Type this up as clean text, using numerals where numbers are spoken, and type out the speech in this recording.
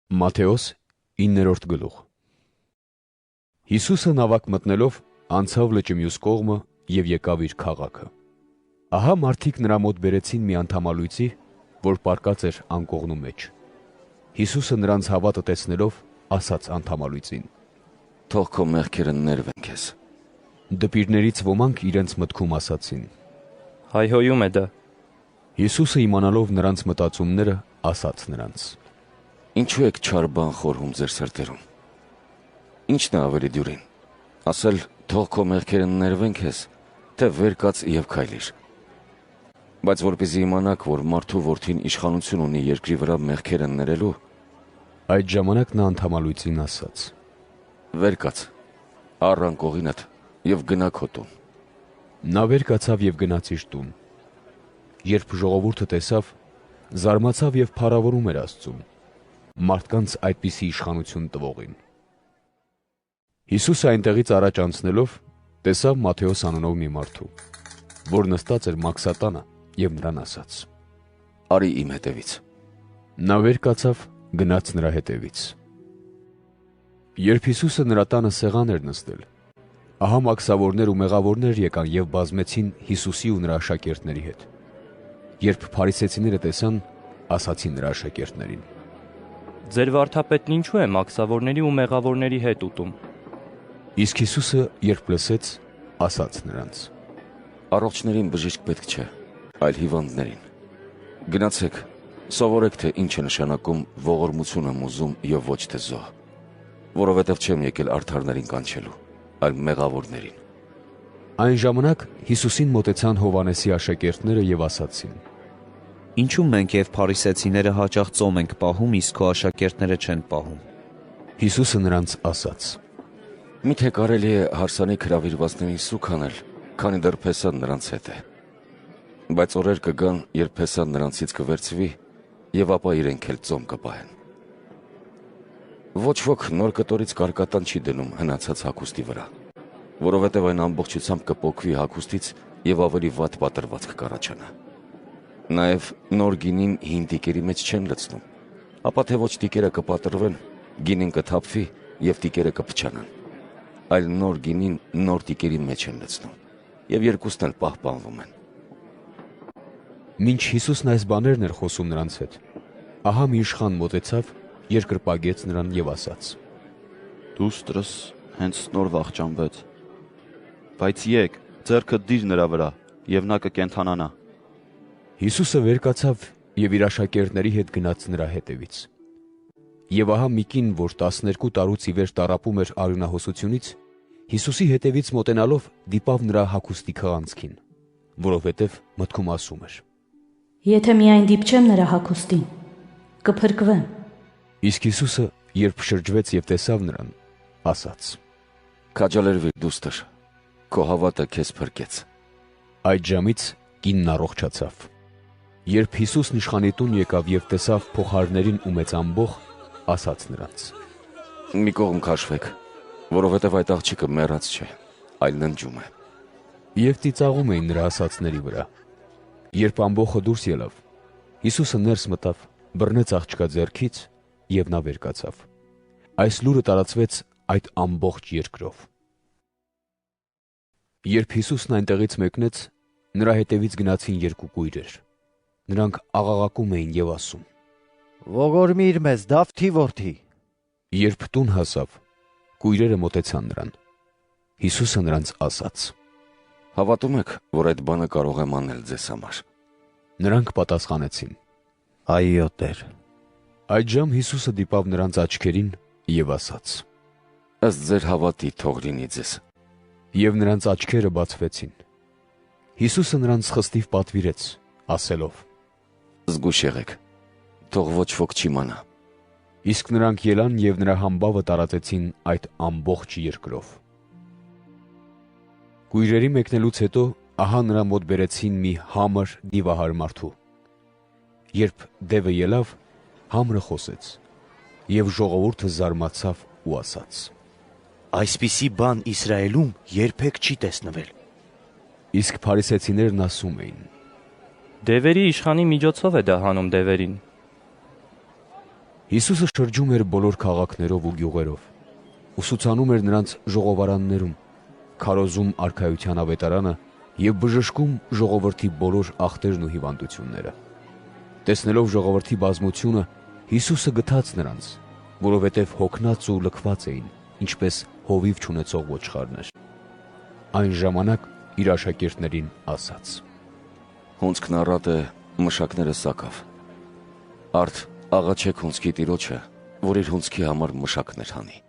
Մատթեոս 9-րդ գլուխ։ Հիսուսը նավակ մտնելով անցավ լճի մյուս կողմը և եկավ իր քաղաքը։ Ահա մարդիկ նրա մոտ բերեցին մի անդամալույծի, որ պառկած էր անկողնու մեջ։ Հիսուսը նրանց հավատը տեսնելով ասաց անդամալույծին. «Թող քո մեղքերը ներվեն քեզ»։ Դպիրներից ոմանք իրենց մտքում ասացին. հայհոյում է դա։ Հիսուսը իմանալով նրանց մտածումները, ասաց նրանց. Ինչու եք չար բան խորհում ձեր սրտերում։ Ինչն է ավելի դյուրին, ասել թող քո մեղքերը ներվեն քեզ, թե վեր կաց և քայլիր։ Բայց որպեսզի իմանաք, որ մարդու որդին իշխանություն ունի երկրի վրա մեղքերը ներելու, այդ ժամանակ նա անդամալույծին ասաց. վեր կաց, առ անկողինդ և գնա քո տուն։ Նա վեր կացավ և գնաց իր տուն։ Երբ ժողովուրդը տեսավ, զարմացավ և փառավորում էր Աստծուն, մարդկանց այդպիսի իշխանություն տվողին։ Հիսուսը այնտեղից առաջ անցնելով, տեսավ Մատթեոս անունով մի մարդու, որ նստած էր մաքսատանը, և նրան ասաց. Արի իմ հետևից։ Նա վեր կացավ, գնաց նրա հետևից։ Երբ Հիսուսը նրա տանը սեղան էր նստել, ահա մաքսավորներ ու մեղավորներ եկան և բազմեցին Հիսուսի ու նրա աշակերտների հետ։ Երբ փարիսեցիները տեսան, ասացին նրա աշակերտներին. Ձեր վարդապետն ինչու է մաքսավորների ու մեղավորների հետ ուտում։ Իսկ Հիսուսը, երբ լսեց, ասաց նրանց. Առողջներին բժիշկ պետք չէ, այլ հիվանդներին։ Գնացեք, սովորեք, թե ինչ է նշանակում ողորմություն եմ ուզում և ոչ թե զոհ, որովհետև չեմ եկել արդարներին կանչելու, այլ մեղավորներին։ Այն ժամանակ Հիսուսին մոտեցան Հովհաննեսի աշակերտները և ասացին. Ինչու մենք և փարիսեցիները հաճախ ծոմ ենք պահում, իսկ քո աշակերտները չեն պահում։ Հիսուսը նրանց ասաց. Միթե կարելի է հարսանիք հրավիրվածներին սուգ անել, քանի դեռ Փեսան նրանց հետ է։ Բայց օրեր կգան, երբ Փեսան նրանցից կվերցվի, և ապա իրենք էլ ծոմ կպահեն։ Ոչ ոք նոր կտորից կարկատան չի դնում հնացած հագուստի վրա, որովհետև այն ամբողջությամբ կպոկվի հագուստից և ավելի վատ պատրվածք կառաջանա։ Նաև նոր գինին հին տիկերի մեջ չեն լցնում, ապա թե ոչ տիկերը կպատրվեն, գինին կթափվի և տիկերը կփչանան, այլ նոր գինին նոր տիկերի մեջ են լցնում, և երկուսն էլ պահպանվում են։ Մինչ Հիսուսն այս բաներն էր խոսում նրանց հետ, ահա մի իշխան մոտեցավ, երկրպագեց նրան և ասաց. Դուստրս հենց նոր վախճանվեց, բայց եկ, ձեռքդ դիր նրա վրա, և նա կկենդանանա։ Հիսուսը վեր կացավ և իր աշակերտների հետ գնաց նրա հետևից։ Եվ ահա մի կին, որ 12 տարուց ի վեր տառապում էր արյունահոսությունից, Հիսուսի հետևից մոտենալով դիպավ նրա հագուստի քղանցքին, որովհետև մտքում ասում էր. Եթե միայն դիպչեմ նրա հագուստին, կփրկվեմ։ Իսկ Հիսուսը, երբ շրջվեց և տեսավ նրան, ասաց. Քաջալերվիր, դուստր, քո հավատը քեզ փրկեց։ Այդ ժամից կինն առողջացավ։ Երբ Հիսուսն իշխանի տուն եկավ և տեսավ փոխարներին ու մեծ ամբոխ, ասաց նրանց. Մի կողմ քաշվեք, որովհետև այդ աղջիկը մեռած չէ, այլ ննջում է։ Եվ ծիծաղում էին նրա ասածների վրա։ Երբ ամբոխը դուրս ելավ, Հիսուսը ներս մտավ, բռնեց աղջկա ձեռքից և նա վեր կացավ։ Այս լուրը տարածվեց այդ ամբողջ երկրով։ Երբ Հիսուսն այնտեղից մեկնեց, նրա հետևից գնացին երկու կույրեր։ Նրանք աղաղակում էին և ասում. Ողորմիր մեզ, Դավթի որդի։ Երբ տուն հասավ, կույրերը մոտեցան նրան։ Հիսուսը նրանց ասաց. Հավատում եք, որ այդ բանը կարող եմ անել ձեզ համար։ Նրանք պատասխանեցին. Այո, Տեր։ Այդ ժամ Հիսուսը դիպավ նրանց աչքերին և ասաց. Ըստ ձեր հավատի թող լինի ձեզ։ Եվ նրանց աչքերը բացվեցին։ Հիսուսը նրանց խստիվ պատվիրեց, ասելով. Զգույշ եղեք, թող ոչ ոք չիմանա։ Իսկ նրանք ելան և նրա համբավը տարածեցին այդ ամբողջ երկրով։ Կույրերի մեկնելուց հետո ահա նրա մոտ բերեցին մի համր դիվահար մարդու։ Երբ դևը ելավ, համրը խոսեց, և ժողովուրդը զարմացավ ու ասաց. Այսպիսի բան Իսրայելում երբեք չի տեսնվել։ Իսկ փարիսեցիներն ասում էին. Դևերի իշխանի միջոցով է դա հանում դևերին։ Հիսուսը շրջում էր բոլոր քաղաքներով ու գյուղերով, ուսուցանում էր նրանց ժողովարաններում, քարոզում արքայության ավետարանը և բժշկում ժողովրդի բոլոր ախտերն ու հիվանդությունները։ Տեսնելով ժողովրդի բազմությունը, Հիսուսը գթաց նրանց, որովհետև հոգնած ու լքված էին, ինչպես հովիվ չունեցող ոչխարներ։ Այն ժամանակ իր աշակերտներին ասաց. Հունձքն առատ է, մշակները սակավ։ Արդ աղաչեք հունձքի տիրոջը, որ իր հունձքի համար մշակներ հանի։